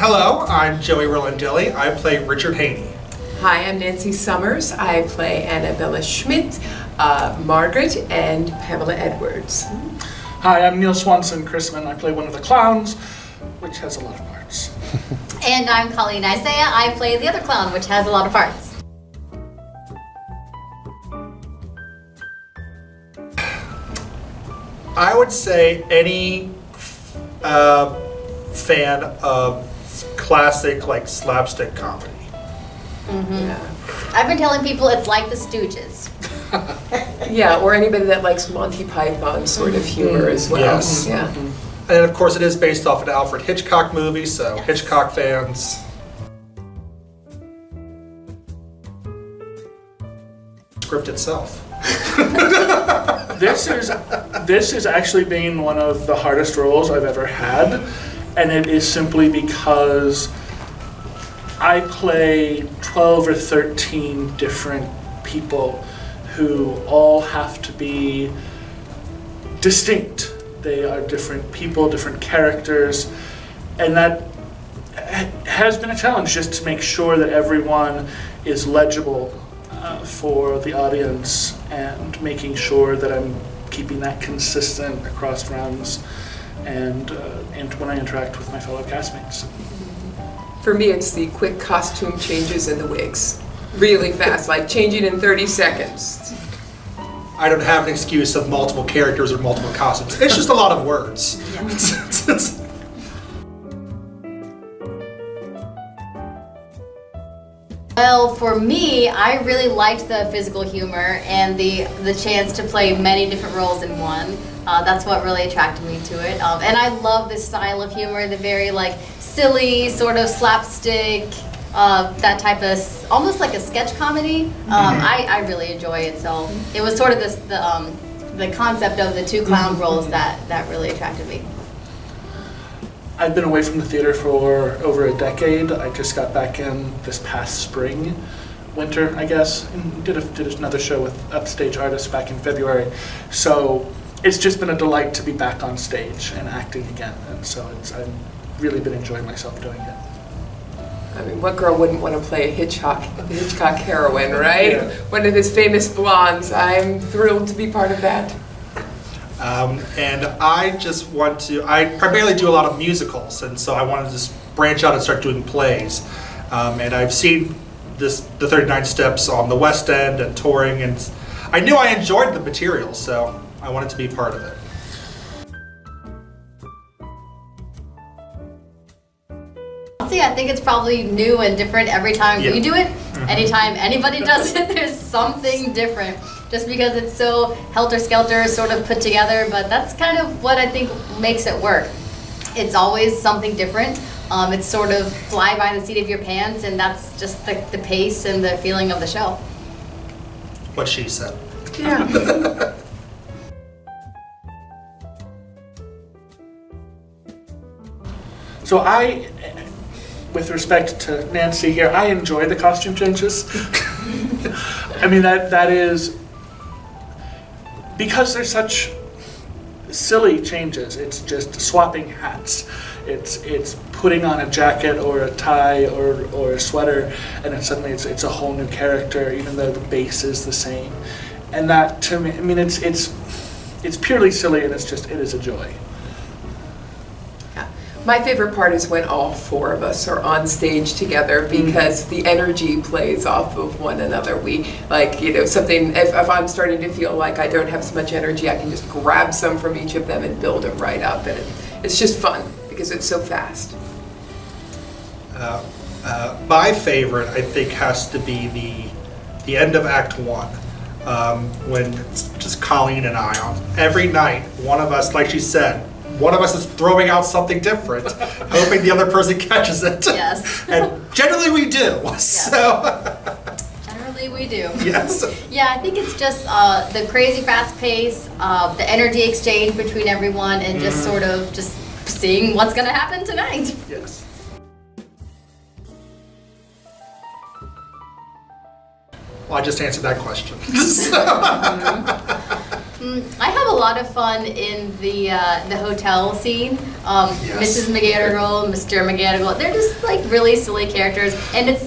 Hello, I'm Joey Rolandelli. I play Richard Haney. Hi, I'm Nancy Summers. I play Annabella Schmidt, Margaret, and Pamela Edwards. Hi, I'm Neil Swanson Chrisman. I play one of the clowns, which has a lot of parts. And I'm Colleen Isaiah. I play the other clown, which has a lot of parts. I would say any fan of classic like slapstick comedy. Yeah. I've been telling people it's like the Stooges. Yeah, or anybody that likes Monty Python sort of humor as well. Yes. Yeah. And of course it is based off an Alfred Hitchcock movie, so Yes. Hitchcock fans. Script itself. This has actually been one of the hardest roles I've ever had, and it is simply because I play 12 or 13 different people who all have to be distinct. They are different people, different characters, and that has been a challenge, just to make sure that everyone is legible for the audience, and making sure that I'm keeping that consistent across runs and when I interact with my fellow castmates. For me, it's the quick costume changes in the wigs. Really fast, like changing in 30 seconds. I don't have an excuse of multiple characters or multiple costumes. It's just a lot of words. Yeah. Well, for me, I really liked the physical humor and the chance to play many different roles in one. That's what really attracted me to it. And I love this style of humor, the very like silly, sort of slapstick, that type of, almost like a sketch comedy. I really enjoy it. So it was sort of the concept of the two clown roles that really attracted me. I've been away from the theater for over a decade. I just got back in this past spring, winter, I guess, and did another show with UpStage artists back in February. So it's just been a delight to be back on stage and acting again, and so I've really been enjoying myself doing it. I mean, what girl wouldn't want to play a Hitchcock heroine, right? Yeah. One of his famous blondes. I'm thrilled to be part of that. And I primarily do a lot of musicals, and so I wanted to just branch out and start doing plays. And I've seen the 39 Steps on the West End and touring, and I knew I enjoyed the material, so I wanted to be part of it. Honestly, I think it's probably new and different every time we do it. Anytime anybody does it, there's something different. Just because it's so helter-skelter sort of put together, but that's kind of what I think makes it work. It's always something different. It's sort of fly by the seat of your pants, and that's just the pace and the feeling of the show. What she said. Yeah. So with respect to Nancy here, I enjoy the costume changes. I mean, that is, because they're such silly changes. It's just swapping hats. It's putting on a jacket or a tie or a sweater, and then suddenly it's a whole new character, even though the base is the same. And that, to me, I mean, it's purely silly, and it is a joy. My favorite part is when all four of us are on stage together, because the energy plays off of one another. We, like, you know, something, if I'm starting to feel like I don't have so much energy, I can just grab some from each of them and build them right up. And it's just fun because it's so fast. My favorite, I think, has to be the end of Act 1. When it's just Colleen and I on every night, one of us, like she said, one of us is throwing out something different, hoping the other person catches it. Yes. And generally we do. Yes. So. Generally we do. Yes. Yeah, I think it's just the crazy fast pace, the energy exchange between everyone, and just sort of just seeing what's going to happen tonight. Yes. Well, I just answered that question. I have a lot of fun in the hotel scene. Mrs. McGarrigle, Mr. McGarrigle, they're just like really silly characters, and it's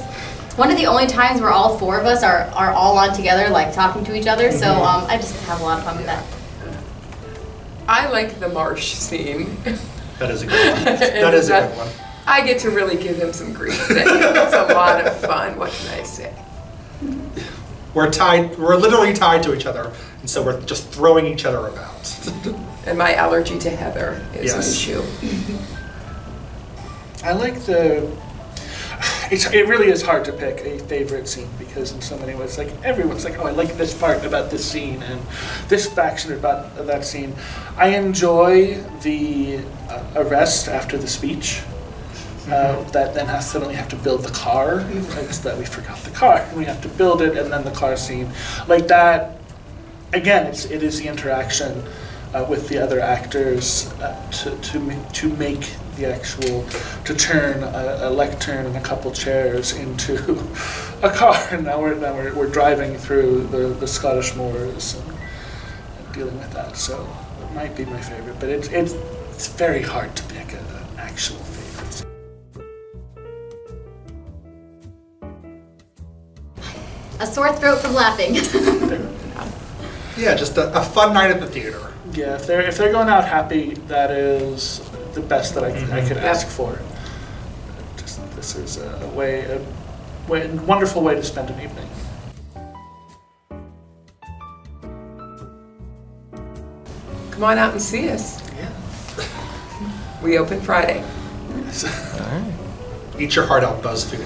one of the only times where all four of us are all on together, like talking to each other. So I just have a lot of fun with that. I like the Marsh scene. That is a good one. That is a good one. I get to really give him some grief. It's a lot of fun. What can I say? We're tied. We're literally tied to each other, and so we're just throwing each other about. And my allergy to heather is an issue. I like the. It really is hard to pick a favorite scene because in so many ways, like everyone's like, oh, I like this part about this scene and this faction about that scene. I enjoy the arrest after the speech. That then suddenly have to build the car. It's that we forgot the car and we have to build it, and then the car scene, like that. Again, it is the interaction with the other actors to make the actual, to turn a lectern and a couple chairs into a car, and now we're driving through the Scottish moors and dealing with that. So it might be my favorite, but it's very hard to pick an actual favorite. A sore throat from laughing. Yeah, just a fun night at the theater. Yeah, if they're going out happy, that is the best that I could ask for. This is a wonderful way to spend an evening. Come on out and see us. Yeah. We open Friday. Eat your heart out, BuzzFeed.